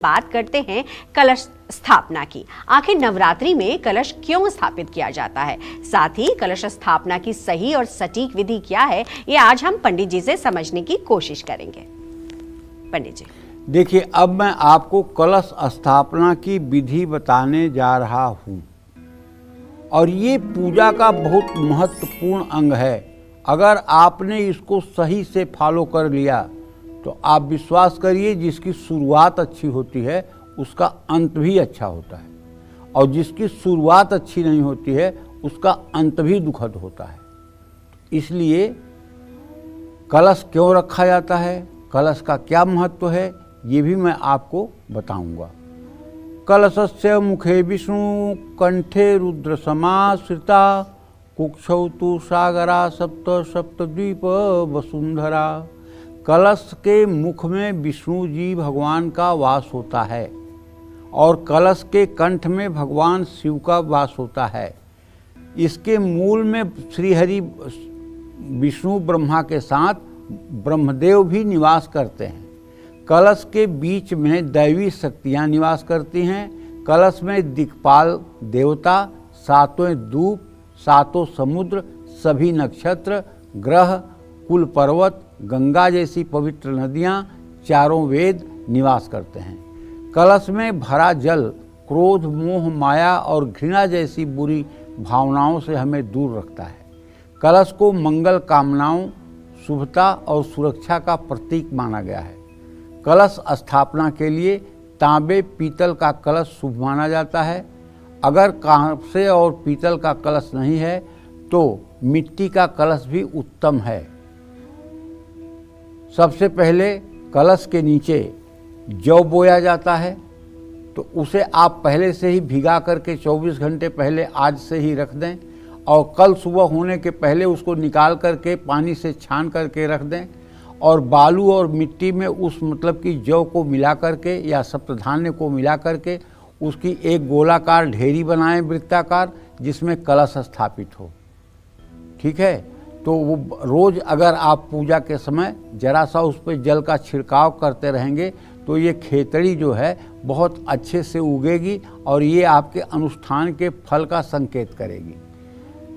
बात करते हैं कलश स्थापना की। आखिर नवरात्रि में कलश क्यों स्थापित किया जाता है, साथ ही कलश स्थापना की सही और सटीक विधि क्या है, ये आज हम पंडित जी से समझने की कोशिश करेंगे। पंडित जी देखिए, अब मैं आपको कलश स्थापना की विधि बताने जा रहा हूँ और ये पूजा का बहुत महत्वपूर्ण अंग है। अगर आपने इसको सही से फॉलो कर लिया तो आप विश्वास करिए, जिसकी शुरुआत अच्छी होती है उसका अंत भी अच्छा होता है, और जिसकी शुरुआत अच्छी नहीं होती है उसका अंत भी दुखद होता है। इसलिए कलश क्यों रखा जाता है, कलश का क्या महत्व है, ये भी मैं आपको बताऊंगा। कलशस्य मुखे विष्णु कंठे रुद्र समाश्रिता कुक्षौ तु सागरा सप्त सप्तद्वीप वसुंधरा। कलश के मुख में विष्णु जी भगवान का वास होता है और कलश के कंठ में भगवान शिव का वास होता है। इसके मूल में श्रीहरि विष्णु ब्रह्मा के साथ ब्रह्मदेव भी निवास करते हैं। कलश के बीच में दैवी शक्तियाँ निवास करती हैं। कलश में दिक्पाल देवता, सातों दूप, सातों समुद्र, सभी नक्षत्र, ग्रह, कुल पर्वत, गंगा जैसी पवित्र नदियाँ, चारों वेद निवास करते हैं। कलश में भरा जल क्रोध, मोह, माया और घृणा जैसी बुरी भावनाओं से हमें दूर रखता है। कलश को मंगल कामनाओं, शुभता और सुरक्षा का प्रतीक माना गया है। कलश स्थापना के लिए तांबे पीतल का कलश शुभ माना जाता है। अगर कांसे और पीतल का कलश नहीं है तो मिट्टी का कलश भी उत्तम है। सबसे पहले कलश के नीचे जौ बोया जाता है, तो उसे आप पहले से ही भिगा करके 24 घंटे पहले आज से ही रख दें और कल सुबह होने के पहले उसको निकाल करके पानी से छान करके रख दें और बालू और मिट्टी में उस मतलब कि जौ को मिला करके या सप्तधान्य को मिला करके उसकी एक गोलाकार ढेरी बनाएं वृत्ताकार, जिसमें कलश स्थापित हो। ठीक है, तो वो रोज़ अगर आप पूजा के समय जरा सा उस पर जल का छिड़काव करते रहेंगे तो ये खेतड़ी जो है बहुत अच्छे से उगेगी और ये आपके अनुष्ठान के फल का संकेत करेगी।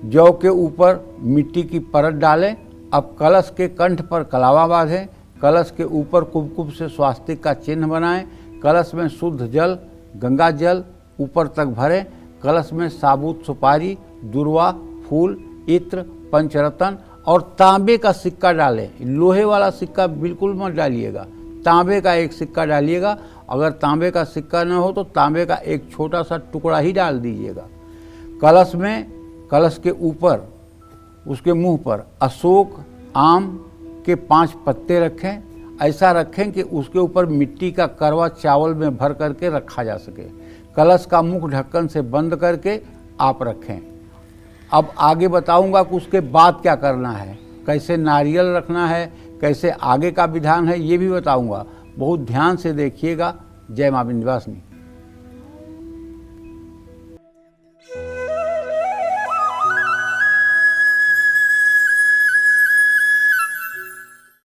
जौ के ऊपर मिट्टी की परत डालें। अब कलश के कंठ पर कलावा बांधें। कलश के ऊपर कुमकुम से स्वास्तिक का चिन्ह बनाएं। कलश में शुद्ध जल, गंगा जल ऊपर तक भरें। कलश में साबुत सुपारी, दुर्वा, फूल, इत्र, पंचरत्न और तांबे का सिक्का डालें। लोहे वाला सिक्का बिल्कुल मत डालिएगा, तांबे का एक सिक्का डालिएगा। अगर तांबे का सिक्का न हो तो तांबे का एक छोटा सा टुकड़ा ही डाल दीजिएगा। कलश में, कलश के ऊपर उसके मुंह पर अशोक आम के 5 पत्ते रखें। ऐसा रखें कि उसके ऊपर मिट्टी का करवा चावल में भर करके रखा जा सके। कलश का मुख ढक्कन से बंद करके आप रखें। अब आगे बताऊंगा कि उसके बाद क्या करना है, कैसे नारियल रखना है, कैसे आगे का विधान है, ये भी बताऊंगा। बहुत ध्यान से देखिएगा। जय मां विंध्यवासिनी।